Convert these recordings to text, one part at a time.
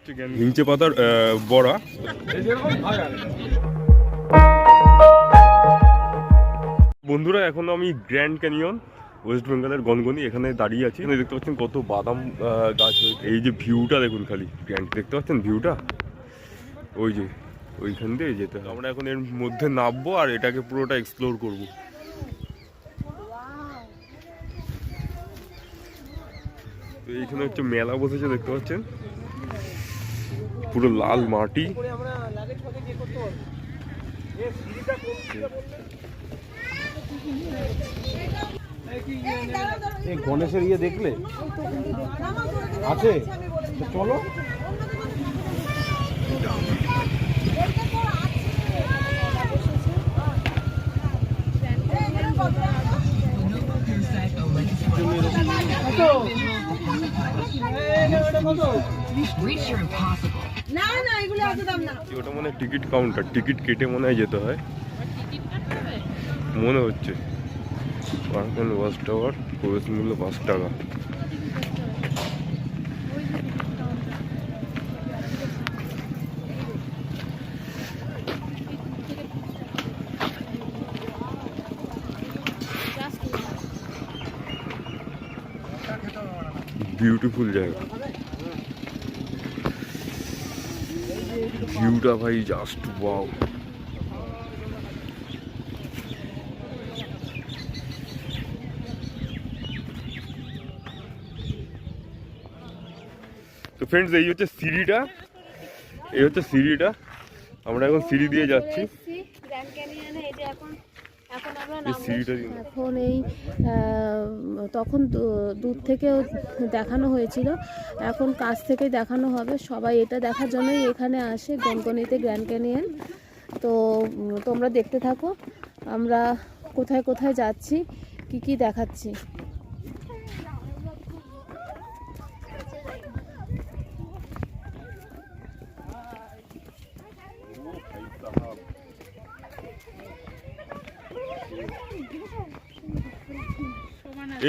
হচ্ছে হিংচে পাতার বড়া। বন্ধুরা এখন আমি গ্র্যান্ড ক্যানিয়ন ওয়েস্ট বেঙ্গলের গনগনি এখানে দাঁড়িয়ে আছি। এখানে দেখতে পাচ্ছেন কত বাদাম গাছ হয়েছে। এই যে ভিউটা দেখুন, খালি গ্র্যান্ড দেখতে পাচ্ছেন ভিউটা, ওই যে ওইখান দিয়ে যেতে হবে। আমরা এখন এর মধ্যে নামবো আর এটাকে পুরোটা এক্সপ্লোর করব। তো এইখানে হচ্ছে মেলা বসেছে দেখতে পাচ্ছেন, পুরো লাল মাটি। গণেশের ইয়ে দেখলে আছে, চলো। ওটা মানে টিকিট কাউন্টার, টিকিট কেটে মনে হয় যেতে হয় মনে হচ্ছে। ওয়াচ টাওয়ার প্রবেশ মূল্য 5 টাকা। বিউটিফুল জায়গা, ভিউটা ভাই জাস্ট ওয়াও। তো ফ্রেন্ডস এই হচ্ছে সিঁড়িটা, এই হচ্ছে সিঁড়িটা। আমরা এখন সিঁড়ি দিয়ে যাচ্ছি। এখন এই তখন দূর থেকে দেখানো হয়েছিল, এখন কাছ থেকে দেখানো হবে। সবাই এটা দেখার জন্যই এখানে আসে গনগনিতে গ্র্যান্ড ক্যানিয়ন। তো তোমরা দেখতে থাকো আমরা কোথায় কোথায় যাচ্ছি, কি কি দেখাচ্ছি।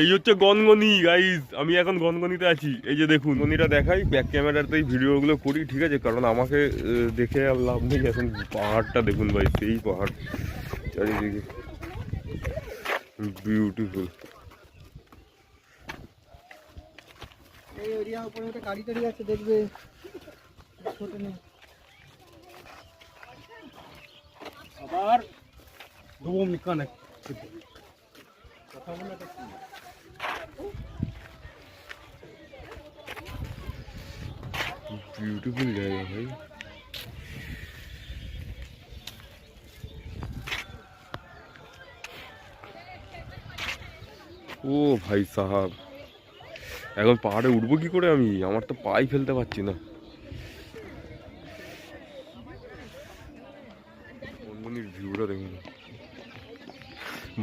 এই হচ্ছে গনগনি গাইজ, আমি এখন গনগনিতে আছি। এই যে দেখুন, গনগনিটা দেখাই, ব্যাক ক্যামেরাতেই ভিডিওগুলো করি, ঠিক আছে? কারণ আমাকে দেখে আর লাভ নেই। এখন পাহাড়টা দেখুন ভাই, সেই পাহাড় চারিদিকে বিউটিফুল। এই এরিয়া উপরে একটা গাড়ি টাড়ি আছে, দেখবে ছোট নেই। আবার ডুবুম নিকানে কথা বলে বিউটিফুল জায়গা ভাই। ও ভাই সাহাব, এখন পাহাড়ে উঠবো কি করে আমি? আমার তো পাই ফেলতে পারছি না। গনগনির ভিউটা দেখুন।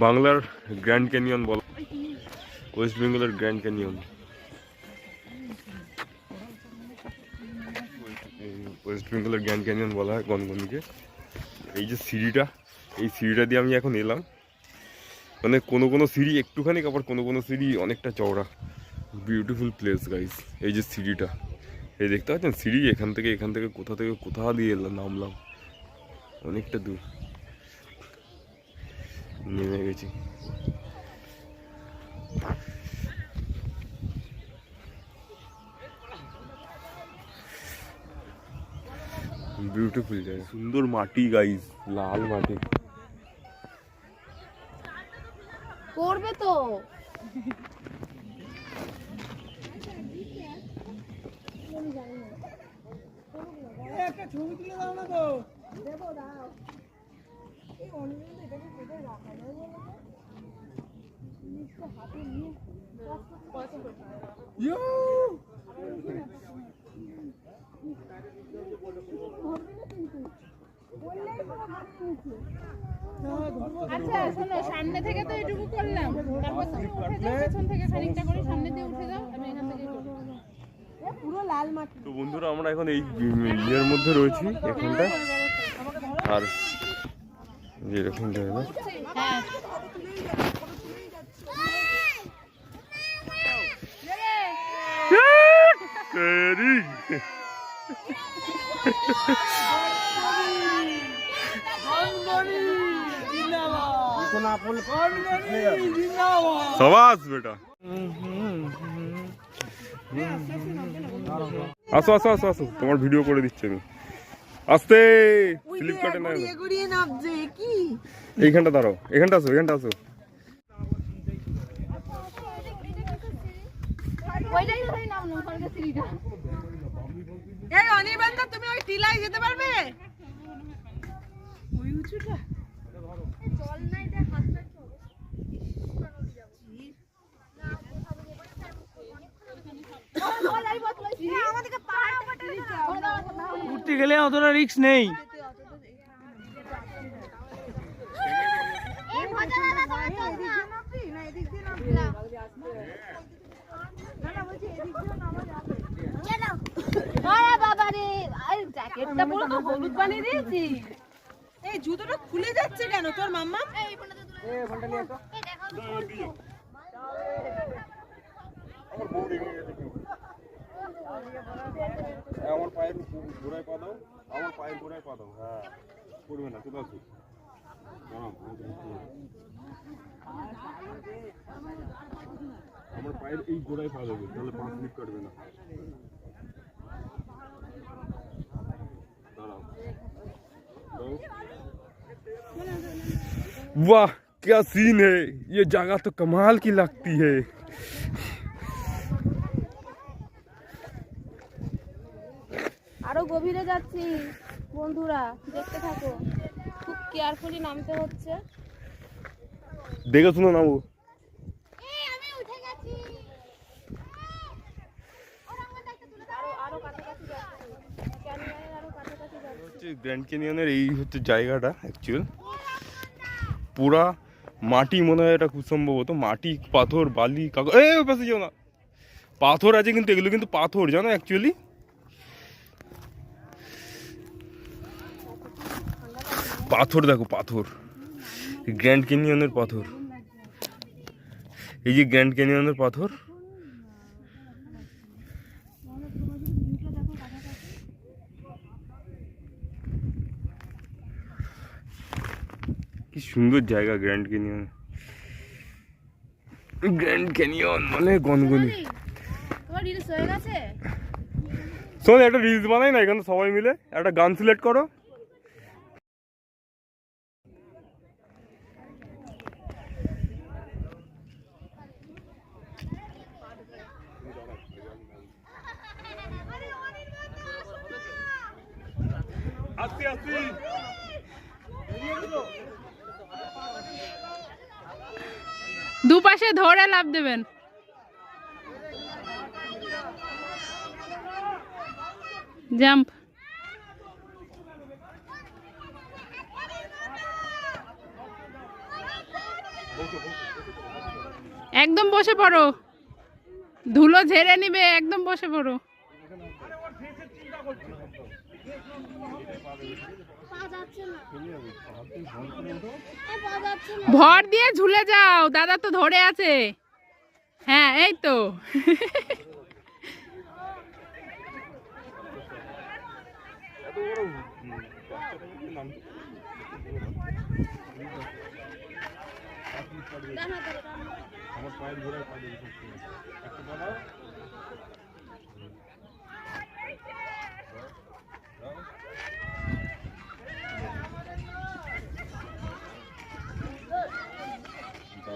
বাংলার গ্র্যান্ড ক্যানিয়ন বলা, ওয়েস্ট বেঙ্গলের গ্র্যান্ড ক্যানিয়ন। ওয়েস্ট বেঙ্গলের গ্র্যান্ড ক্যানিয়ন বলা হয় গনগনিকে। এই যে সিঁড়িটা, এই সিঁড়িটা দিয়ে আমি এখন এলাম। মানে কোনো কোনো সিঁড়ি একটুখানি, আবার কোনো কোনো সিঁড়ি অনেকটা চওড়া। Beautiful place guys. এই যে সিঁড়িটা, এই দেখতে পাচ্ছেন সিঁড়ি, এখান থেকে কোথা দিয়ে এলাম, নামলাম অনেকটা দূর, নেমে গেছি। বিউটিফুল জায়গা, সুন্দর মাটি গাইস, লাল মাটি। করবে তো একটা ছবি তুলে দাও না গো। দেবো, দাও। এই অনলাইনে এটাকে কোথায় রাখা যায় বলো তো? জিনিসটা হাতে নিয়ে ইউ আচ্ছা শোনো, সামনে থেকে তো এটুকু করলাম, তারপর তুমি উঠে যাও, পেছন থেকে খানিকটা করে সামনে দিয়ে উঠে যাও, আমি এখান থেকে করব। পুরো লাল মাটি। তো বন্ধুরা আমরা এখন এই ইয়ের মধ্যে রয়েছি এখানটা, আর এরকম জায়গা। সাবাস বেটা। আসো আসো আসো আসো, তোমার ভিডিও করে দিচ্ছি আমি। আস্তে, স্লিপ কাটে না। এইখানটা দাঁড়াও, এখানটা আসো, এখানটা আসো। এই অনির্বাণদা, তুমি ওই টিলায় যেতে পারবে? ওই উঁচুটা জল নাই, দেখ হাতটা ঘুরতে গেলে অতটা রিস্ক নেই। এই জুতোটা খুলে যাচ্ছে কেন তোর মাম্মা? আমার পায়ের গোড়ায় পা দাও, আমার পায়ের গোড়ায় পা দাও। হ্যাঁ, পড়বে না, চলে আসো। আমার পায়ের এই গোড়ায় পা দেবে, তাহলে পা স্লিপ কাটবে না। वाह क्या सीन है, ये जगह तो कमाल की लगती है। আরো গভীরে যাচ্ছি বন্ধুরা, দেখতে থাকো। খুব কেয়ারফুলি নামতে হচ্ছে। দেখে শুনো নামো। আমি উঠে গেছি। আরো কাছাকাছি যাচ্ছি, ক্যানিয়নের আরো কাছাকাছি যাচ্ছি। গ্র্যান্ড ক্যানিয়নের এই হচ্ছে জায়গাটা অ্যাকচুয়াল পুরা মাটি, মনে হয় এটা খুব সম্ভবত মাটি, পাথর, বালি, কাগজ। এই পাশে যাও না, পাথর আছে কিন্তু এগুলো কিন্তু পাথর, জানো অ্যাকচুয়ালি। পাথর দেখো, পাথর, গ্র্যান্ড ক্যানিয়নের পাথর। এই যে গ্র্যান্ড ক্যানিয়নের পাথর। কি সুন্দর জায়গা গ্র্যান্ড ক্যানিয়ন। গ্র্যান্ড ক্যানিয়ন মানে গনগনি। তোমার রিলস হয়ে গেছে? শোন, একটা রিলস বানাই না এখানে সবাই মিলে, একটা গান সিলেক্ট করো। আস্তে আস্তে দুপাশে ধরে লাফ দেবেন। জাম্প। একদম বসে পড়ো, ধুলো ঝেড়ে নিবে, একদম বসে পড়ো। ভর দিয়ে ঝুলে যাও, দাদা তো ধরে আছে। হ্যাঁ, এই তো। আমার পায়ের ঘোড়ায় পা দেবে একটা বাড়াও।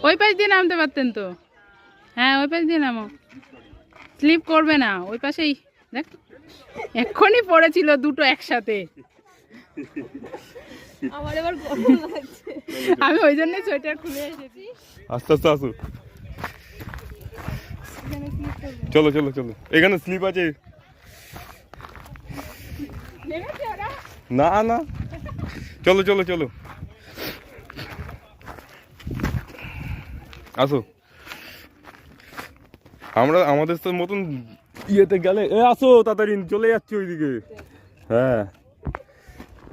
ওই পাশ দিয়ে নামতে পারতেন তো। হ্যাঁ, ওই পাশ দিয়ে নামো, স্লিপ করবে না। ওই পাশেই দেখ, এক্ষুনি পড়েছিল দুটো একসাথে। আমার এবার গরম লাগছে, আমি ওই জন্যই সোয়েটার খুলে এসেছি। আস্তে আস্তে আসো, চলো চলো চলো, এখানে স্লিপ আছে। না না, চলো চলো চলো, আসো। আমরা আমাদের তো মতন ইয়েতে গেলে, আসো তাড়াতাড়ি, চলে যাচ্ছি ওইদিকে। হ্যাঁ,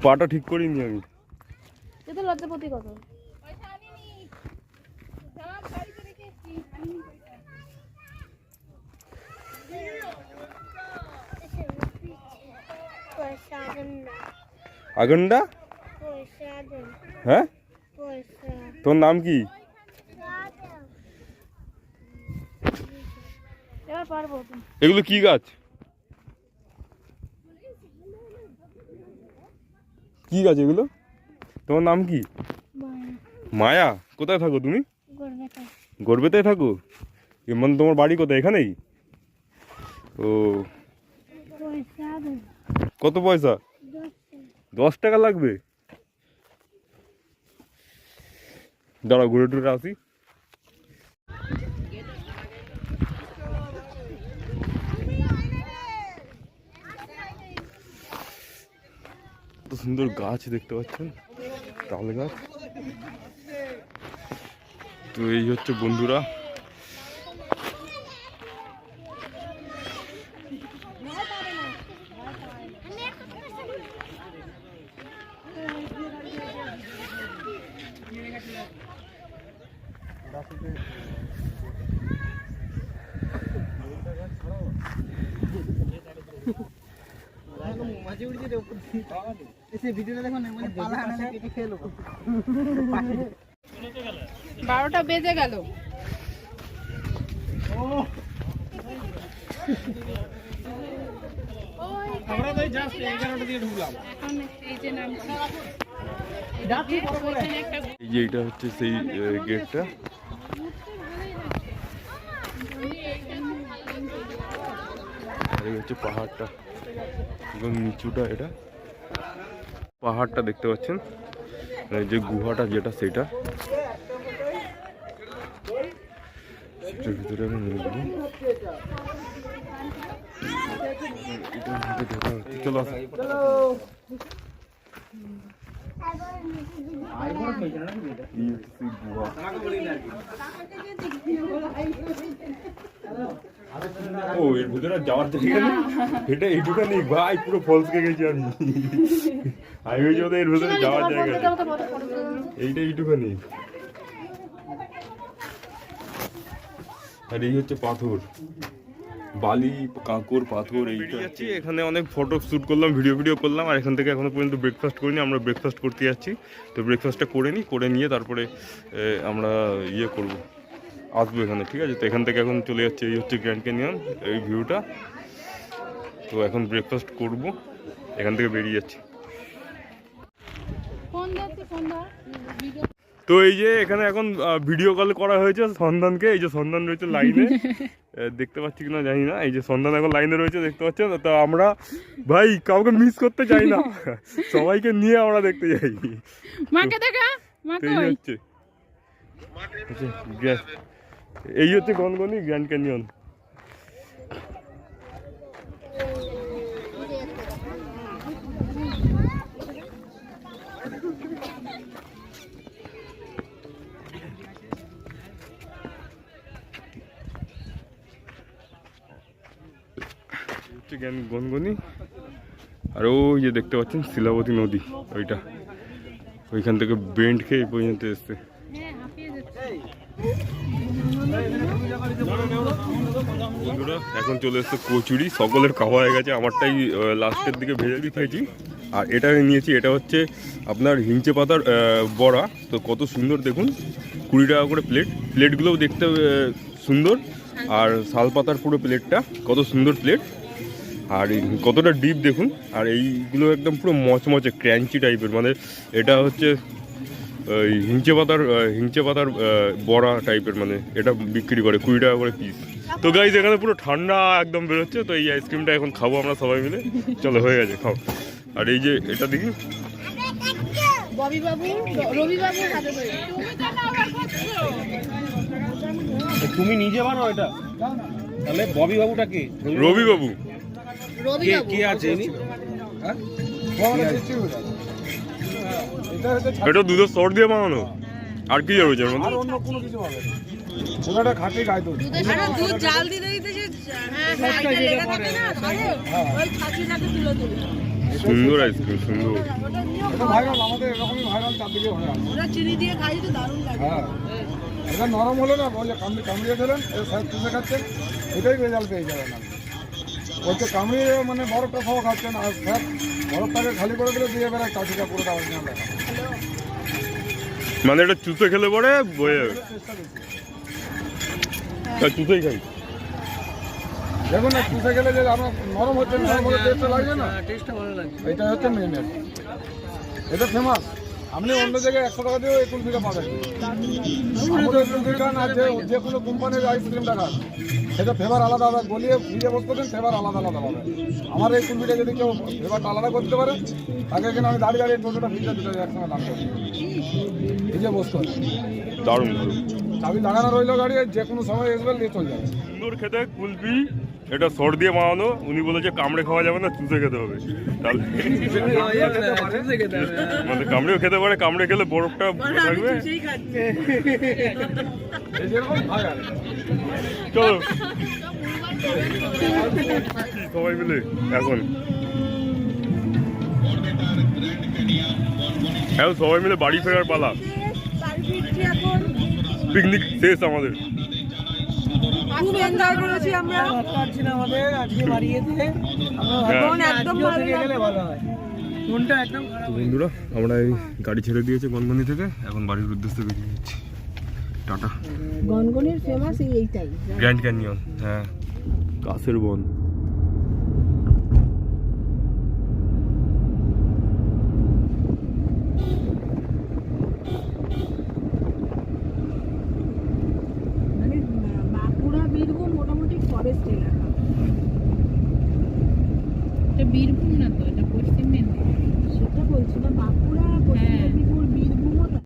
পাটা ঠিক করিনি আমি। যেতে লজ্জাপতি কত। আগুনটা, হ্যাঁ, তোর নাম কি? এগুলো কি গাছ? কি গাছ এগুলো? তোমার নাম কি? মায়া। কোথায় থাকো তুমি? গর্বেতে থাকো? মানে তোমার বাড়ি কোথায়? এখানেই? ও, কত পয়সা? 10 টাকা লাগবে? দাঁড়া ঘুরে টুরে আসি। কত সুন্দর গাছ দেখতে পাচ্ছেন, তাল গাছ। তো এই হচ্ছে বন্ধুরা মাঝে উড়ছে রে উপর দিয়ে। এসে ভিডিওটা দেখো না, মানে পালা আনালে কেটে খেয়ে নেবো। 12টা বেজে গেল। আমরা তো জাস্ট 11টা দিয়ে ঢুকলাম। এখন এই যে নামছি। এই যে এটা হচ্ছে সেই গেটটা। আর এই হচ্ছে পাহাড়টা, একদম নিচুটা। এটা পাহাড়টা দেখতে পাচ্ছেন, এই যে গুহাটা যেটা সেটা সেটার ভিতরে আমি নিয়ে যাবো। এটার মধ্যে ঢোকা হচ্ছে। চলো আসো। এই হচ্ছে সেই গুহা। ও এর ভিতরে যাওয়ার জায়গা নেই, এটা এইটুকু নেই ভাই, পুরো ফলসকে গেছি আমি। হাইওয়ে যাওয়া এর ভিতরে যাওয়ার জায়গা নেই, এইটা এইটুকু নেই। আর এই হচ্ছে পাথর, বালি, কাঁকর, পাথর। এইটা যাচ্ছি, এখানে অনেক ফটো শ্যুট করলাম, ভিডিও করলাম। আর এখান থেকে এখনো পর্যন্ত ব্রেকফাস্ট করিনি, আমরা ব্রেকফাস্ট করতে যাচ্ছি। তো ব্রেকফাস্টটা করে নিয়ে তারপরে আমরা ইয়ে করবো, আসবো এখানে, ঠিক আছে? তো এখান থেকে এখন চলে যাচ্ছে, এই হচ্ছে গ্র্যান্ড ক্যানিয়ন, এই ভিউটা। তো এখন ব্রেকফাস্ট করব, এখান থেকে বেরিয়ে যাচ্ছি। তো এই যে এখানে এখন ভিডিও কল করা হয়েছে সন্ধানকে, এই যে সন্ধান রয়েছে লাইনে, দেখতে পাচ্ছি কিনা জানি না। এই যে সন্ধান এখন লাইনে রয়েছে, দেখতে পাচ্ছেন। তো আমরা ভাই কাউকে মিস করতে চাই না, সবাইকে নিয়ে আমরা দেখতে যাই। মাকে দেখা, মা এই কই? হচ্ছে এই হচ্ছে গনগনি গ্র্যান্ড ক্যানিয়ন। গনগনি। আর ওই যে দেখতে পাচ্ছেন শিলাবতী নদী, ওইটা ওইখান থেকে বেন্ড খেয়ে এই পর্যন্ত এসছে। এখন চলে এসছে কচুরি, সকলের খাওয়া হয়ে গেছে, আমারটাই লাস্টের দিকে ভেজে খেয়েছি। আর এটা নিয়েছি, এটা হচ্ছে আপনার হিঞ্চে পাতার বড়া। তো কত সুন্দর দেখুন, 20 টাকা করে প্লেট। প্লেটগুলোও দেখতে সুন্দর, আর শাল পাতার পুরো প্লেটটা কত সুন্দর প্লেট, আর কতটা ডিপ দেখুন। আর এইগুলো একদম পুরো মচমচে ক্র্যাঞ্চি টাইপের, মানে এটা হচ্ছে হিঞ্চে পাতার বড়া টাইপের, মানে এটা বিক্রি করে 20 টাকা করে পিস। তো গাইজ এখানে পুরো ঠান্ডা একদম বেরোচ্ছে। তো এই আইসক্রিমটা এখন খাবো আমরা সবাই মিলে, চলো হয়ে গেছে খাও। আর এই যে এটা দেখি তুমি নিজে বানাও এটা, তাহলে ববি বাবুটা কে? রবি বাবু। কে আছে ইনি? হ্যাঁ, এটা দুধের সর দিয়ে বানানো, আর কি যাবে এর মধ্যে? আর অন্য কোনো কিছু হবে না, ওটা খাঁটি গাই দুধ। দুধ জাল দিতে দিতে যে সাইডে লেগে থাকে না, ওই খাঁচিটাকে তুলে তুলে সুন্দর আইসক্রিম, সুন্দর। এটা ভাইরাল, আমাদের এরকমই ভাইরাল চারদিকে হয়ে আছে। ওরা চিনি দিয়ে খাই তো দারুণ লাগে। হ্যাঁ, এটা নরম হলে না, বলে কামড়িয়ে দিলেন, এটা সাইড চুষে খাচ্ছেন, এটাই রেজাল্ট পেয়ে যাবেন আপনি। বলছে কামড়িয়ে মানে বরফটা সহ খাচ্ছেন, আর স্যার বরফটাকে খালি করে দিলে দিয়ে বেড়ায় কাঠিটা পুরোটা অরিজিনাল দেখা। মানে এটা চুষে খেলে পরে বয়ে যাবে, চুষেই খাই। দেখুন না চুষে গেলে যে আমরা নরম হচ্ছে, নরম হলে টেস্টটা লাগবে না, এটা হচ্ছে মেন। এটা ফেমাস, আপনি অন্য জায়গায় 100 টাকা দিয়েও এই কুলফিটা পাবেন। আমাদের কুলফি খান আছে, যে কোনো কোম্পানির আইসক্রিমটা খান, সেটা ফ্লেভার আলাদা আলাদা, গলিয়ে ফ্রিজে বস করবেন, ফ্লেভার আলাদা আলাদা পাবেন। আমার এই কুলফিটা যদি কেউ ফ্লেভারটা আলাদা করতে পারে, তাকে এখানে আমি দাঁড়িয়ে দাঁড়িয়ে টোটোটা ফ্রিজটা দুটো একসঙ্গে দাম করবো, ফ্রিজে বস করে। দারুণ দারুণ, চাবি লাগানো রইলো গাড়ি, যে কোনো সময় আসবে নিয়ে চলে যাবে। সুন্দর খেতে কুলফি, এটা সর দিয়ে বানানো। উনি বলেছে কামড়ে খাওয়া যাবে না, চুষে খেতে হবে। তাহলে মানে কামড়েও খেতে পারে, কামড়ে খেলে বরফটা থাকবে। সেই খাচ্ছে এই যেরকম হয় আর চলো সবাই মিলে এখন সবাই মিলে বাড়ি ফেরার পালা। বাড়ি ফিরছি এখন। পিকনিক শেষ আমাদের। খুব এনজয় করেছি আমরা। মন একদম ভালো লাগলো। তো বন্ধুরা, আমরা এই গাড়ি ছেড়ে দিয়েছে গনগনি থেকে, এখন বাড়ির উদ্দেশ্যে বেরিয়ে যাচ্ছি। টাটা। গনগনির ফেমাস এইটাই। গ্র্যান্ড ক্যানিয়ন, হ্যাঁ, কাছের বন।